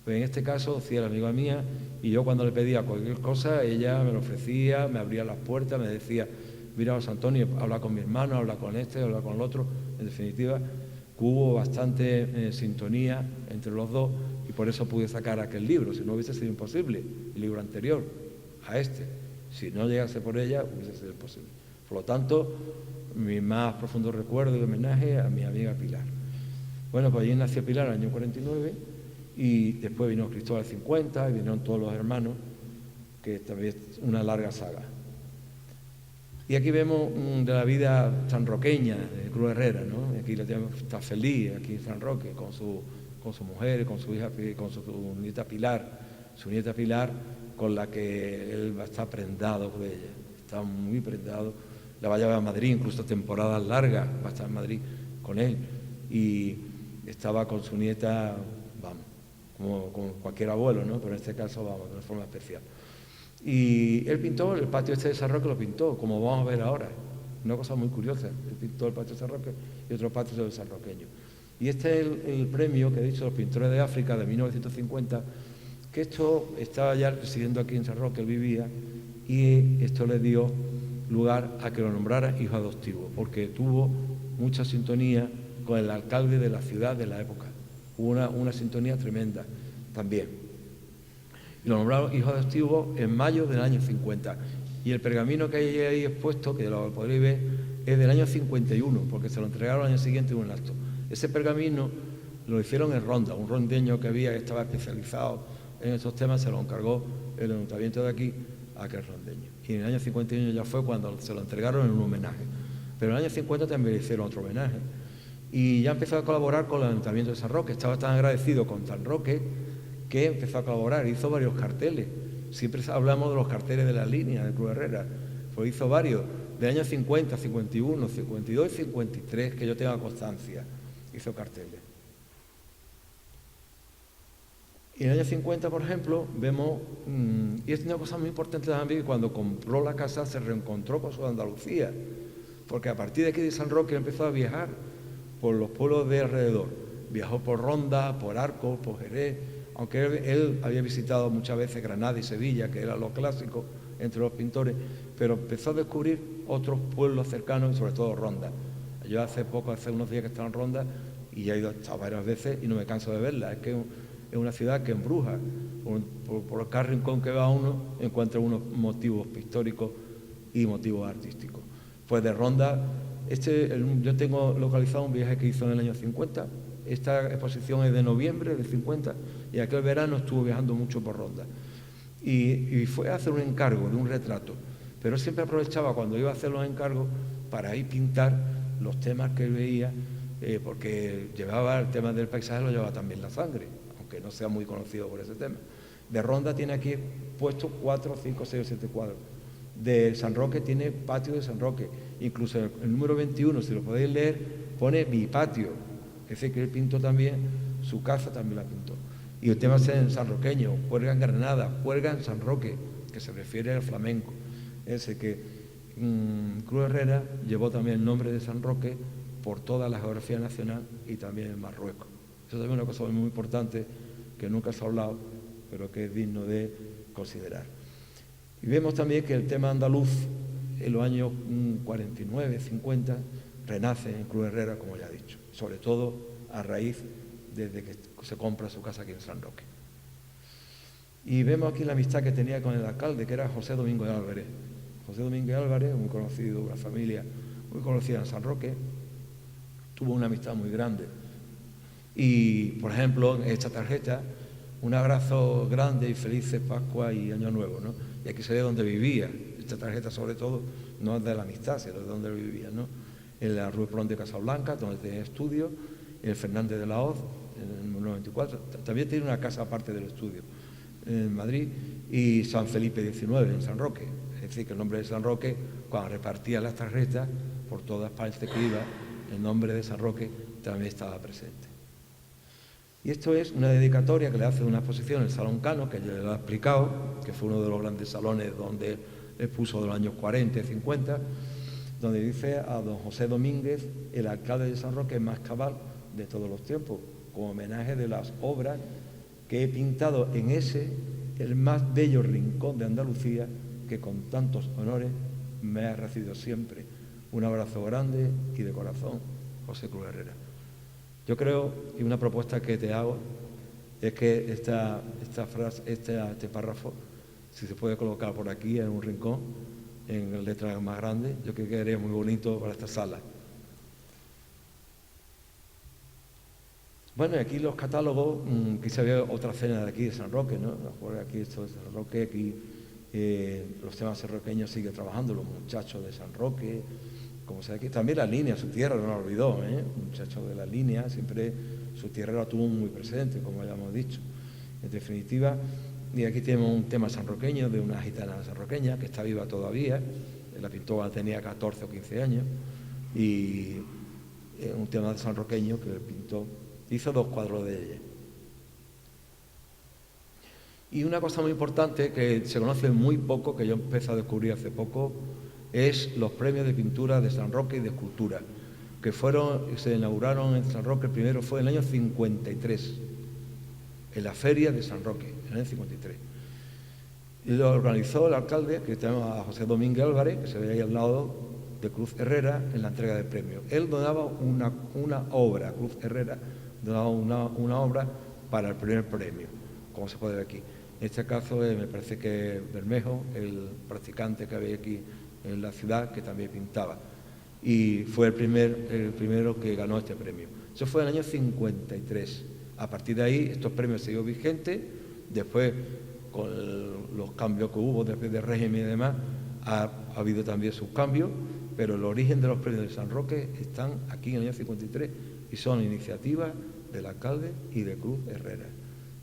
Pues en este caso, sí era amiga mía, y yo cuando le pedía cualquier cosa, ella me lo ofrecía, me abría las puertas, me decía, mira, José Antonio, habla con mi hermano, habla con este, habla con el otro. En definitiva, hubo bastante sintonía entre los dos y por eso pude sacar aquel libro. Si no hubiese sido imposible, el libro anterior a este, si no llegase por ella, hubiese sido imposible. Por lo tanto, mi más profundo recuerdo y homenaje a mi amiga Pilar. Bueno, pues allí nació Pilar en el año 49 y después vino Cristóbal 50 y vinieron todos los hermanos, que también es una larga saga. Y aquí vemos de la vida sanroqueña de Cruz Herrera, ¿no? Aquí la tenemos, está feliz aquí en San Roque con su mujer, con su hija, con su nieta Pilar, con la que él va a estar prendado de ella, está muy prendado, la va a llevar a Madrid, incluso temporadas largas va a estar en Madrid con él, y estaba con su nieta, vamos, como cualquier abuelo, ¿no? Pero en este caso, vamos, de una forma especial. Y él pintó el patio este de San Roque, lo pintó, como vamos a ver ahora. Una cosa muy curiosa, él pintó el patio de San Roque y otro patio de sanroqueño. Y este es el premio que he dicho, los pintores de África de 1950, que esto estaba ya residiendo aquí en San Roque, él vivía, y esto le dio lugar a que lo nombrara hijo adoptivo, porque tuvo mucha sintonía con el alcalde de la ciudad de la época. Hubo una sintonía tremenda también. Y lo nombraron hijo adoptivo en mayo del año 50. Y el pergamino que hay ahí expuesto, que lo podréis ver, es del año 51, porque se lo entregaron al año siguiente en un acto. Ese pergamino lo hicieron en Ronda, un rondeño que había que estaba especializado en estos temas, se lo encargó el ayuntamiento de aquí a aquel rondeño. Y en el año 51 ya fue cuando se lo entregaron en un homenaje. Pero en el año 50 también le hicieron otro homenaje. Y ya empezó a colaborar con el ayuntamiento de San Roque, estaba tan agradecido con San Roque que empezó a colaborar, hizo varios carteles. Siempre hablamos de los carteles de la línea de Cruz Herrera, pues hizo varios, del año 50, 51, 52 y 53, que yo tenga constancia, hizo carteles. Y en el año 50, por ejemplo, vemos, y es una cosa muy importante también, que cuando compró la casa se reencontró con su Andalucía, porque a partir de aquí de San Roque empezó a viajar por los pueblos de alrededor. Viajó por Ronda, por Arcos, por Jerez, aunque él había visitado muchas veces Granada y Sevilla, que eran los clásicos entre los pintores, pero empezó a descubrir otros pueblos cercanos y sobre todo Ronda. Yo hace unos días que estaba en Ronda y ya he estado varias veces y no me canso de verla. Es que es una ciudad que embruja. Por cada rincón que va uno encuentra unos motivos pictóricos y motivos artísticos. Pues de Ronda, yo tengo localizado un viaje que hizo en el año 50. Esta exposición es de noviembre del 50 y aquel verano estuvo viajando mucho por Ronda. Y fue a hacer un encargo de un retrato, pero siempre aprovechaba cuando iba a hacer los encargos para ir pintar los temas que él veía, porque llevaba el tema del paisaje, lo llevaba también la sangre, aunque no sea muy conocido por ese tema. De Ronda tiene aquí puestos 4, 5, 6 o 7 cuadros. De San Roque tiene patio de San Roque. Incluso el número 21, si lo podéis leer, pone mi patio. Es decir, que él pintó también, su casa también la pintó. Y el tema es en sanroqueño, juerga en Granada, juerga en San Roque, que se refiere al flamenco. Es decir, que Cruz Herrera llevó también el nombre de San Roque por toda la geografía nacional y también en Marruecos. Eso también es una cosa muy importante que nunca se ha hablado, pero que es digno de considerar. Y vemos también que el tema andaluz en los años 49, 50, renace en Cruz Herrera, como ya he dicho, sobre todo a raíz desde que se compra su casa aquí en San Roque. Y vemos aquí la amistad que tenía con el alcalde, que era José Domingo de Álvarez. José Domingo de Álvarez, muy conocido, una familia muy conocida en San Roque, tuvo una amistad muy grande. Y, por ejemplo, en esta tarjeta, un abrazo grande y felices Pascua y Año Nuevo, ¿no? Y aquí se ve dónde vivía. Esta tarjeta, sobre todo, no es de la amistad, sino de dónde vivía, ¿no? En la Rue Pron de Casablanca, donde tenía estudio, en el Fernández de la Hoz, en el 94. También tiene una casa aparte del estudio, en Madrid, y San Felipe XIX, en San Roque. Es decir, que el nombre de San Roque, cuando repartía las tarjetas, por todas partes que iba, el nombre de San Roque también estaba presente. Y esto es una dedicatoria que le hace una exposición en el Salón Cano, que ya lo he explicado, que fue uno de los grandes salones donde expuso de los años 40 y 50, donde dice a don José Domínguez, el alcalde de San Roque más cabal de todos los tiempos, como homenaje de las obras que he pintado en ese, el más bello rincón de Andalucía, que con tantos honores me ha recibido siempre. Un abrazo grande y de corazón, José Cruz Herrera. Yo creo, y una propuesta que te hago, es que esta frase, este párrafo, si se puede colocar por aquí en un rincón, en letras más grandes, yo creo que quedaría muy bonito para esta sala. Bueno, y aquí los catálogos, quizá había otra cena de aquí de San Roque, ¿no? Aquí esto de San Roque, aquí los temas sanroqueños siguen trabajando, los muchachos de San Roque, como sea aquí. También la línea, su tierra no la olvidó, muchachos de la línea, siempre su tierra la tuvo muy presente, como ya hemos dicho. En definitiva, y aquí tenemos un tema sanroqueño de una gitana sanroqueña que está viva todavía, la pintó cuando tenía 14 o 15 años, y un tema sanroqueño que pintó, hizo 2 cuadros de ella. Y una cosa muy importante que se conoce muy poco, que yo empecé a descubrir hace poco, es los premios de pintura de San Roque y de escultura, que se inauguraron en San Roque. El primero fue en el año 53, en la feria de San Roque, en el año 53. Y lo organizó el alcalde, que tenemos a José Domínguez Álvarez, que se ve ahí al lado de Cruz Herrera, en la entrega de premios. Él donaba una obra, Cruz Herrera donaba una obra para el primer premio, como se puede ver aquí. En este caso me parece que Bermejo, el practicante que había aquí en la ciudad, que también pintaba. Y fue el primero que ganó este premio. Eso fue en el año 53. A partir de ahí, estos premios siguieron vigentes. Después, con los cambios que hubo después del régimen y demás, ha habido también sus cambios, pero el origen de los premios de San Roque están aquí en el año 53 y son iniciativas del alcalde y de Cruz Herrera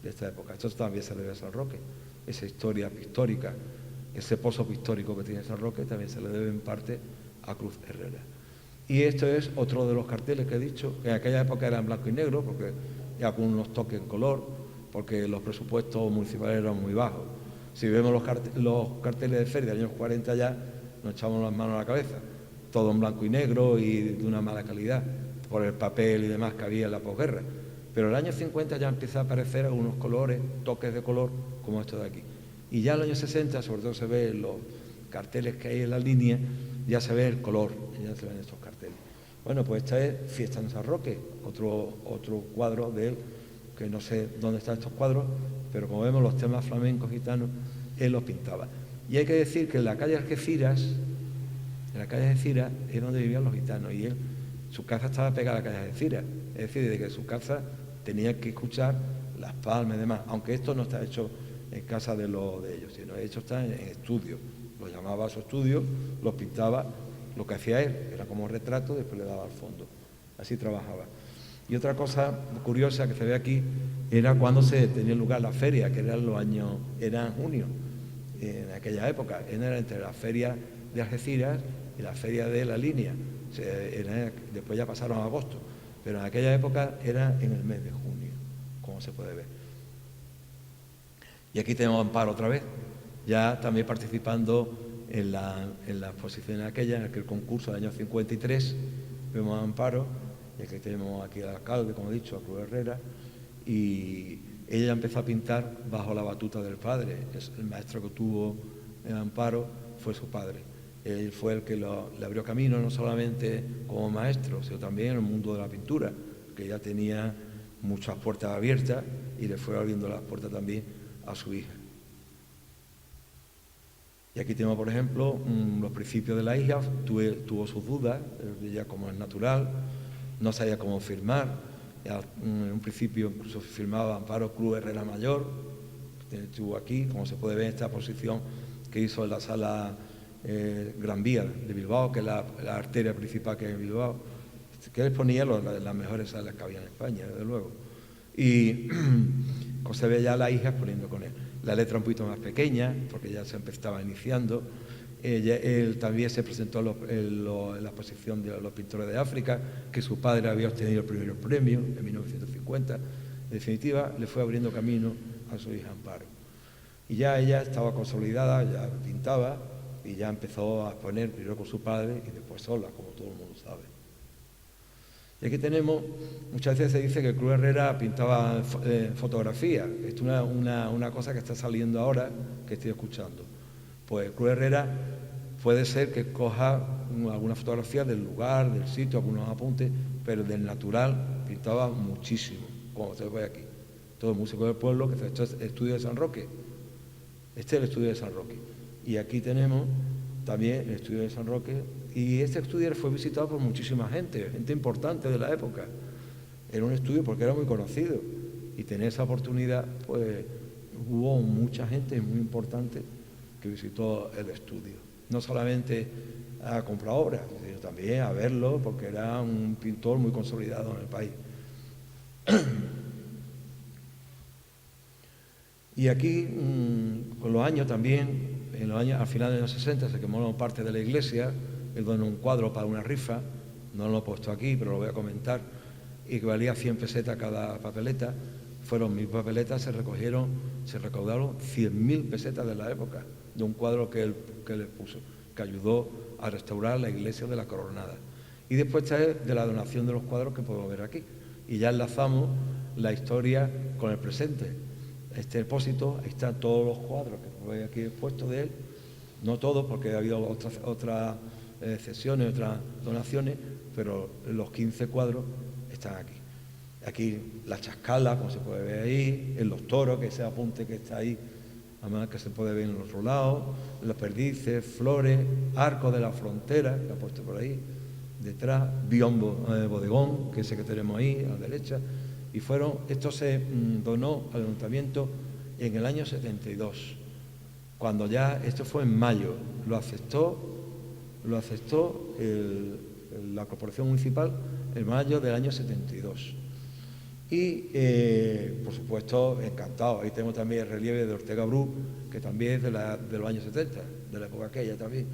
de esta época. Esto también se le debe a San Roque, esa historia pictórica, ese pozo pictórico que tiene San Roque también se le debe en parte a Cruz Herrera. Y esto es otro de los carteles que he dicho, que en aquella época era en blanco y negro, porque ya con unos toques en color, porque los presupuestos municipales eran muy bajos. Si vemos los carteles de feria de los años 40 ya, nos echamos las manos a la cabeza, todo en blanco y negro y de una mala calidad, por el papel y demás que había en la posguerra. Pero en el año 50 ya empieza a aparecer algunos colores, toques de color, como estos de aquí. Y ya en los años 60, sobre todo se ve en los carteles que hay en la línea, ya se ve el color, ya se ven estos carteles. Bueno, pues esta es Fiesta en San Roque, otro cuadro de él, que no sé dónde están estos cuadros, pero como vemos los temas flamencos gitanos, él los pintaba. Y hay que decir que en la calle Algeciras es donde vivían los gitanos, y su casa estaba pegada a la calle Algeciras, es decir, desde que su casa tenía que escuchar las palmas y demás, aunque esto no está hecho en casa de ellos, sino hecho está en estudio. Lo llamaba a su estudio, los pintaba, lo que hacía él, era como retrato, después le daba al fondo. Así trabajaba. Y otra cosa curiosa que se ve aquí era cuando se tenía lugar la feria, que era en junio, en aquella época. Era entre la feria de Algeciras y la feria de la línea. Después ya pasaron a agosto, pero en aquella época era en el mes de junio, como se puede ver. Y aquí tenemos a Amparo otra vez, ya también participando en la exposición aquella, en aquel concurso del año 53, vemos a Amparo, y aquí tenemos aquí al alcalde, como he dicho, a Cruz Herrera, y ella empezó a pintar bajo la batuta del padre. El maestro que tuvo Amparo fue su padre. Él fue el que le abrió camino, no solamente como maestro, sino también en el mundo de la pintura, que ya tenía muchas puertas abiertas y le fue abriendo las puertas también a su hija. Y aquí tenemos, por ejemplo, los principios de la hija. Tuvo sus dudas, ella, como es natural, no sabía cómo firmar. En un principio incluso firmaba Amparo Cruz Herrera Mayor, que estuvo aquí, como se puede ver en esta exposición que hizo en la sala Gran Vía de Bilbao, que es la arteria principal que hay en Bilbao, que él ponía las mejores salas que había en España, desde luego. Y se ve ya la hija poniendo con él. La letra un poquito más pequeña, porque ya se estaba iniciando. Él también se presentó en la exposición de los pintores de África, que su padre había obtenido el primer premio en 1950. En definitiva, le fue abriendo camino a su hija Amparo. Y ya ella estaba consolidada, ya pintaba, y ya empezó a exponer primero con su padre y después sola, como todo el mundo sabe. Y aquí tenemos, muchas veces se dice que Cruz Herrera pintaba fotografía. Esto es una cosa que está saliendo ahora, que estoy escuchando. Pues Cruz Herrera puede ser que coja alguna fotografía del lugar, del sitio, algunos apuntes, pero del natural pintaba muchísimo, como ustedes ven aquí. Todo el músico del pueblo, que esto es el estudio de San Roque. Este es el estudio de San Roque. Y aquí tenemos también el estudio de San Roque. Y este estudio fue visitado por muchísima gente importante de la época. Era un estudio porque era muy conocido. Y tener esa oportunidad, pues hubo mucha gente muy importante que visitó el estudio. No solamente a comprar obras, sino también a verlo, porque era un pintor muy consolidado en el país. Y aquí, con los años también, al final de los 60 se quemó parte de la iglesia. Él donó un cuadro para una rifa, no lo he puesto aquí, pero lo voy a comentar, y que valía 100 pesetas cada papeleta. Fueron 1000 papeletas, se recaudaron 100.000 pesetas de la época, de un cuadro que él le puso, que ayudó a restaurar la iglesia de la Coronada. Y después está de la donación de los cuadros que podemos ver aquí. Y ya enlazamos la historia con el presente. Este depósito, ahí están todos los cuadros que veis aquí expuestos de él, no todos, porque ha habido otras cesiones, otras donaciones, pero los 15 cuadros están aquí. Aquí la chascala, como se puede ver ahí, en los toros, que ese apunte que está ahí, además que se puede ver en los otros lados, las perdices, flores, arco de la frontera, que ha puesto por ahí, detrás, biombo, bodegón, que es ese que tenemos ahí, a la derecha, y esto se donó al ayuntamiento en el año 72, cuando ya, esto fue en mayo, lo aceptó la corporación municipal en mayo del año 72. Y, por supuesto, encantado. Ahí tenemos también el relieve de Ortega Bru, que también es de los años 70, de la época aquella también.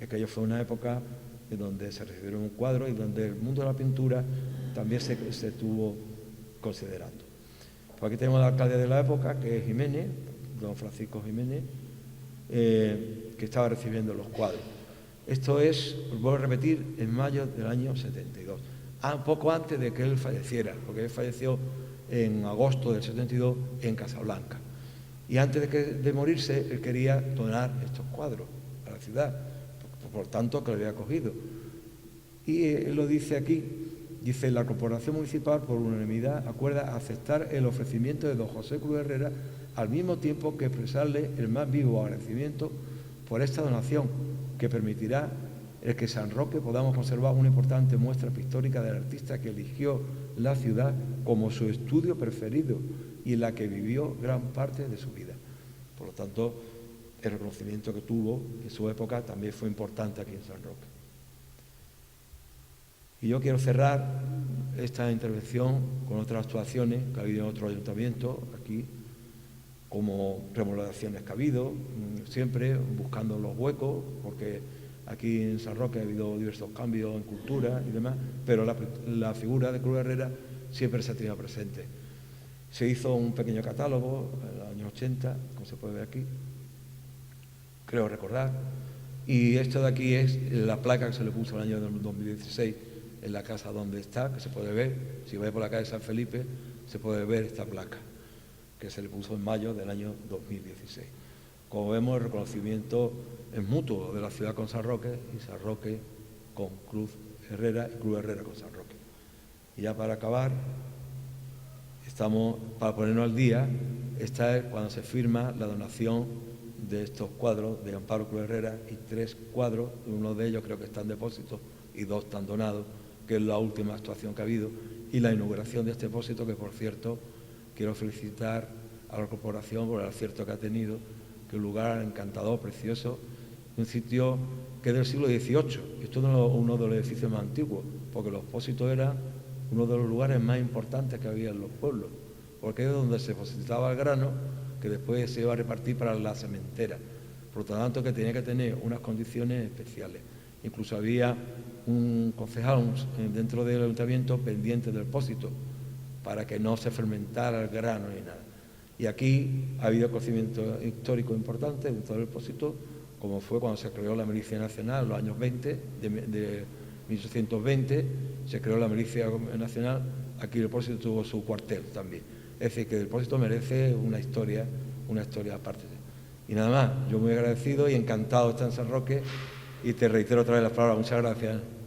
Aquello fue una época en donde se recibieron un cuadro y donde el mundo de la pintura también se estuvo considerando. Pues aquí tenemos al alcalde de la época, que es Jiménez, don Francisco Jiménez, que estaba recibiendo los cuadros. Esto es, vuelvo a repetir, en mayo del año 72. Poco antes de que él falleciera, porque él falleció en agosto del 72 en Casablanca. Y antes de morirse, él quería donar estos cuadros a la ciudad, por tanto que lo había cogido. Y él lo dice aquí, dice: la corporación municipal por unanimidad acuerda aceptar el ofrecimiento de don José Cruz Herrera, al mismo tiempo que expresarle el más vivo agradecimiento por esta donación, que permitirá el que San Roque podamos conservar una importante muestra pictórica del artista que eligió la ciudad como su estudio preferido y en la que vivió gran parte de su vida. Por lo tanto, el reconocimiento que tuvo en su época también fue importante aquí en San Roque. Y yo quiero cerrar esta intervención con otras actuaciones que ha habido en otros ayuntamientos aquí, como remodelaciones que ha habido, siempre buscando los huecos, porque aquí en San Roque ha habido diversos cambios en cultura y demás, pero la figura de Cruz Herrera siempre se ha tenido presente. Se hizo un pequeño catálogo en los años 80, como se puede ver aquí, creo recordar, y esto de aquí es la placa que se le puso el año 2016 en la casa donde está, que se puede ver, si vais por la calle San Felipe, se puede ver esta placa, que se le puso en mayo del año 2016. Como vemos, el reconocimiento es mutuo de la ciudad con San Roque y San Roque con Cruz Herrera y Cruz Herrera con San Roque. Y ya para acabar, para ponernos al día, esta es cuando se firma la donación de estos cuadros de Amparo Cruz Herrera y 3 cuadros, uno de ellos creo que está en depósito y 2 están donados, que es la última actuación que ha habido, y la inauguración de este depósito, que por cierto quiero felicitar a la corporación por el acierto que ha tenido, que es un lugar encantador, precioso, un sitio que es del siglo XVIII. Esto es uno de los edificios más antiguos, porque los depósitos eran uno de los lugares más importantes que había en los pueblos, porque es donde se depositaba el grano que después se iba a repartir para la cementera. Por lo tanto, que tenía que tener unas condiciones especiales. Incluso había un concejal dentro del ayuntamiento pendiente del depósito para que no se fermentara el grano ni nada. Y aquí ha habido conocimiento histórico importante dentro del depósito, como fue cuando se creó la Milicia Nacional en los años 20, de 1820, se creó la Milicia Nacional, aquí el depósito tuvo su cuartel también. Es decir, que el depósito merece una historia aparte. Y nada más, yo muy agradecido y encantado de estar en San Roque y te reitero otra vez las palabras. Muchas gracias.